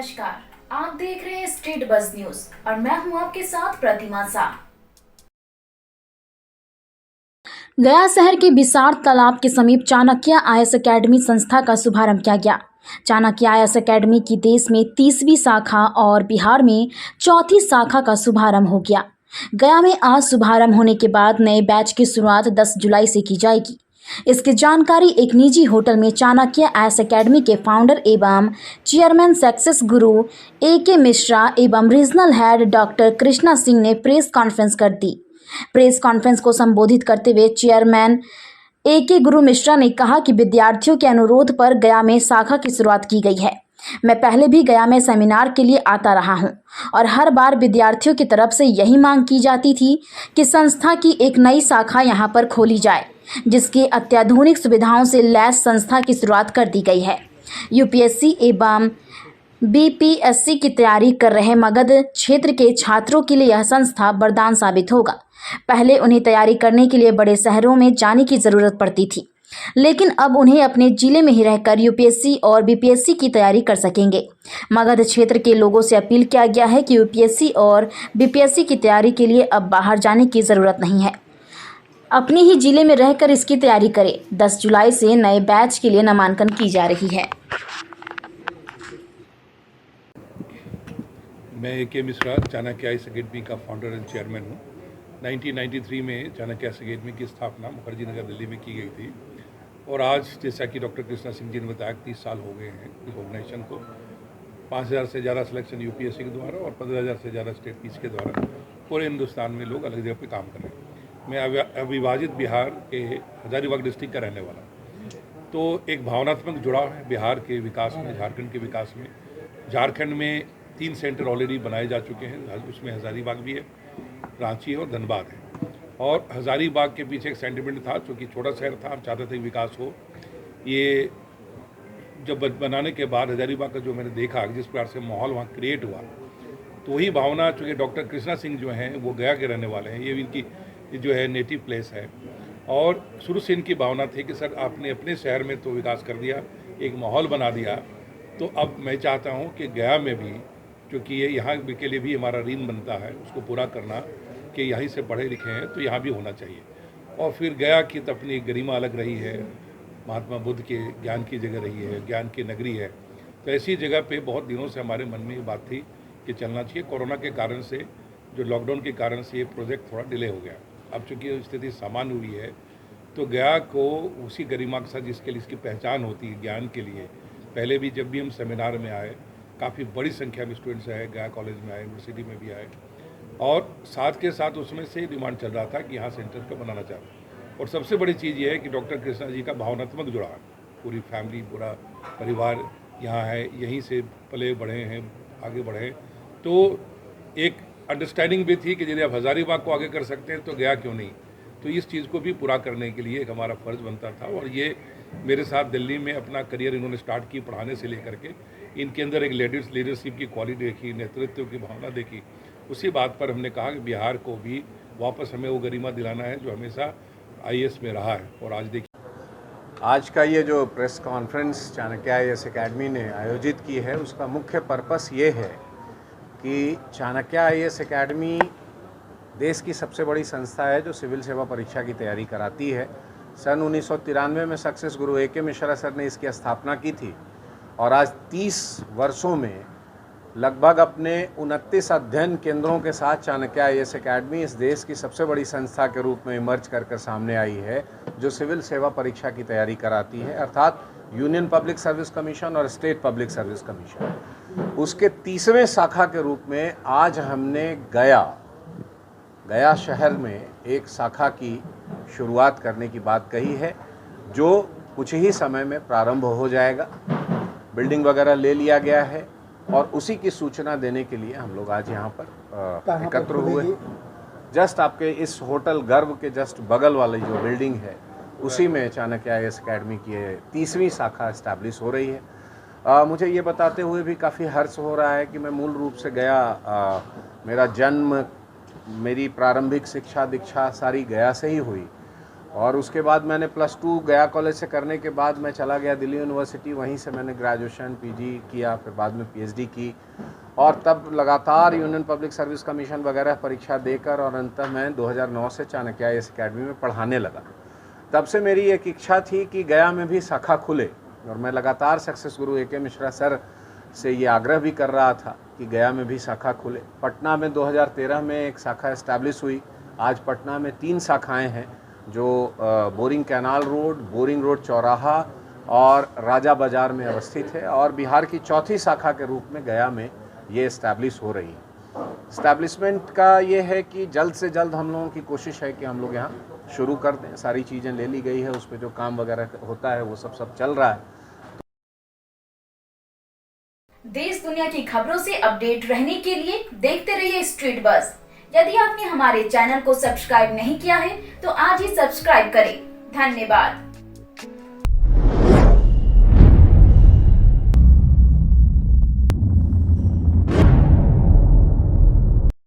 नमस्कार, आप देख रहे हैं स्टेट बज़ न्यूज और मैं हूं आपके साथ प्रतिमा शाह। गया शहर के बिसार तालाब के समीप चाणक्य आईएएस अकेडमी संस्था का शुभारंभ किया गया। चाणक्य आईएएस अकेडमी की देश में 30वीं शाखा और बिहार में चौथी शाखा का शुभारंभ हो गया। गया में आज शुभारंभ होने के बाद नए बैच की शुरुआत 10 जुलाई से की जाएगी। इसकी जानकारी एक निजी होटल में चाणक्य आईएएस अकेडमी के फाउंडर एवं चेयरमैन सक्सेस गुरु AK मिश्रा एवं regional head doctor Krishna Singh ने प्रेस कॉन्फ्रेंस कर दी। प्रेस कॉन्फ्रेंस को संबोधित करते हुए चेयरमैन AK गुरु मिश्रा ने कहा कि विद्यार्थियों के अनुरोध पर गया में शाखा की शुरुआत की गई है। मैं पहले भी गया में सेमिनार के लिए आता रहा हूं और हर बार विद्यार्थियों की तरफ से यही मांग की जाती थी कि संस्था की एक नई शाखा यहां पर खोली जाए, जिसकी अत्याधुनिक सुविधाओं से लैस संस्था की शुरुआत कर दी गई है। UPSC एवं BPSC की तैयारी कर रहे मगध क्षेत्र के छात्रों के लिए यह संस्था वरदान साबित होगा। पहले उन्हें तैयारी करने के लिए बड़े शहरों में जाने की जरूरत पड़ती थी, लेकिन अब उन्हें अपने जिले में ही रहकर UPSC और BPSC की तैयारी कर सकेंगे। मगध क्षेत्र के लोगों से अपील किया गया है कि UPSC और BPSC की तैयारी के लिए अब बाहर जाने की जरूरत नहीं है, अपने ही जिले में रहकर इसकी तैयारी करें। 10 जुलाई से नए बैच के लिए नामांकन की जा रही है। मैं AK Mishra Chanakya IAS academy का फाउंडर एंड चेयरमैन हूँ। 1993 में चाणक्य आईएएस अकेडमी की स्थापना मुखर्जी नगर दिल्ली में की गई थी और आज जैसा कि डॉक्टर कृष्णा सिंह जी ने बताया 30 साल हो गए हैं इस ऑर्गेनाइजेशन को। 5000 से ज़्यादा सिलेक्शन UPSC के द्वारा और 15,000 से ज़्यादा स्टेट पीस के द्वारा पूरे हिंदुस्तान में लोग अलग जगह पे काम कर रहे हैं। मैं अविभाजित बिहार के हजारीबाग डिस्ट्रिक्ट का रहने वाला हूँ, तो एक भावनात्मक जुड़ाव है बिहार के विकास में, झारखंड के विकास में। झारखंड में 3 सेंटर ऑलरेडी बनाए जा चुके हैं, उसमें हजारीबाग भी है, रांची है और धनबाद है। और हजारीबाग के पीछे एक सेंटिमेंट था, चूँकि छोटा शहर था, हम चाहते थे विकास हो। ये जब बनाने के बाद हजारीबाग का जो मैंने देखा जिस प्रकार से माहौल वहाँ क्रिएट हुआ, तो वही भावना, चूँकि डॉक्टर कृष्णा सिंह जो हैं वो गया के रहने वाले हैं, ये इनकी जो है नेटिव प्लेस है, और शुरू से इनकी भावना थी कि सर आपने अपने शहर में तो विकास कर दिया, एक माहौल बना दिया, तो अब मैं चाहता हूँ कि गया में भी, क्योंकि ये यहाँ के लिए भी हमारा ऋण बनता है उसको पूरा करना, कि यहीं से पढ़े लिखे हैं तो यहाँ भी होना चाहिए। और फिर गया की तो अपनी गरिमा अलग रही है, महात्मा बुद्ध के ज्ञान की जगह रही है, ज्ञान की नगरी है, तो ऐसी जगह पे बहुत दिनों से हमारे मन में ये बात थी कि चलना चाहिए। कोरोना के कारण से, जो लॉकडाउन के कारण से ये प्रोजेक्ट थोड़ा डिले हो गया। अब चूँकि स्थिति सामान्य हुई है, तो गया को उसी गरिमा के साथ जिसके लिए इसकी पहचान होती है ज्ञान के लिए, पहले भी जब भी हम सेमिनार में आए काफ़ी बड़ी संख्या में स्टूडेंट्स आए, गया कॉलेज में आए, यूनिवर्सिटी में भी आए, और साथ के साथ उसमें से डिमांड चल रहा था कि यहाँ सेंटर का बनाना चाहते। और सबसे बड़ी चीज़ ये है कि डॉक्टर कृष्णा जी का भावनात्मक जुड़ाव, पूरी फैमिली, पूरा परिवार यहाँ है, यहीं से पले बढ़े हैं, आगे बढ़े, तो एक अंडरस्टैंडिंग भी थी कि यदि आप हजारीबाग को आगे कर सकते हैं तो गया क्यों नहीं। तो इस चीज़ को भी पूरा करने के लिए एक हमारा फ़र्ज़ बनता था। और ये मेरे साथ दिल्ली में अपना करियर इन्होंने स्टार्ट की पढ़ाने से लेकर के, इनके अंदर एक लीडरशिप की क्वालिटी देखी, नेतृत्व की भावना देखी। उसी बात पर हमने कहा कि बिहार को भी वापस हमें वो गरिमा दिलाना है जो हमेशा IAS में रहा है। और आज देखिए, आज का ये जो press conference Chanakya IAS academy ने आयोजित की है, उसका मुख्य पर्पस ये है कि चाणक्य आईएएस अकेडमी देश की सबसे बड़ी संस्था है जो सिविल सेवा परीक्षा की तैयारी कराती है। सन 1993 में सक्सेस गुरु AK मिश्रा सर ने इसकी स्थापना की थी और आज 30 वर्षों में लगभग अपने 29 अध्ययन केंद्रों के साथ चाणक्य आईएएस अकेडमी इस देश की सबसे बड़ी संस्था के रूप में इमर्ज कर सामने आई है, जो सिविल सेवा परीक्षा की तैयारी कराती है, अर्थात यूनियन पब्लिक सर्विस कमीशन और स्टेट पब्लिक सर्विस कमीशन। उसके 30वें शाखा के रूप में आज हमने गया शहर में एक शाखा की शुरुआत करने की बात कही है, जो कुछ ही समय में प्रारंभ हो जाएगा। बिल्डिंग वगैरह ले लिया गया है और उसी की सूचना देने के लिए हम लोग आज यहाँ पर एकत्र हुए। जस्ट आपके इस होटल गर्व के जस्ट बगल वाली जो बिल्डिंग है, उसी में चाणक्य आईएएस अकेडमी की 30वीं शाखा इस्टेब्लिश हो रही है। मुझे ये बताते हुए भी काफ़ी हर्ष हो रहा है कि मैं मूल रूप से मेरा जन्म, मेरी प्रारंभिक शिक्षा दीक्षा सारी गया से ही हुई और उसके बाद मैंने +2 गया कॉलेज से करने के बाद मैं चला गया दिल्ली यूनिवर्सिटी, वहीं से मैंने ग्रेजुएशन पीजी किया, फिर बाद में पीएचडी की और तब लगातार यूनियन पब्लिक सर्विस कमीशन वगैरह परीक्षा देकर और अंत मैं 2009 से चाणक्य आईएएस अकेडमी में पढ़ाने लगा। तब से मेरी एक इच्छा थी कि गया में भी शाखा खुले और मैं लगातार सक्सेस गुरु ए.के. मिश्रा सर से ये आग्रह भी कर रहा था कि गया में भी शाखा खुले। पटना में 2013 में एक शाखा एस्टैब्लिश हुई। आज पटना में 3 शाखाएं हैं जो boring canal road, boring road चौराहा और राजा बाज़ार में अवस्थित है और बिहार की चौथी शाखा के रूप में गया में ये इस्टेब्लिश हो रही है। इस्टेब्लिशमेंट का ये है कि जल्द से जल्द हम लोगों की कोशिश है कि हम लोग यहाँ शुरू कर दें। सारी चीज़ें ले ली गई है, उस पर जो काम वगैरह होता है वो सब चल रहा है। देश दुनिया की खबरों से अपडेट रहने के लिए देखते रहिए स्ट्रीट बज़। यदि आपने हमारे चैनल को सब्सक्राइब नहीं किया है तो आज ही सब्सक्राइब करें। धन्यवाद।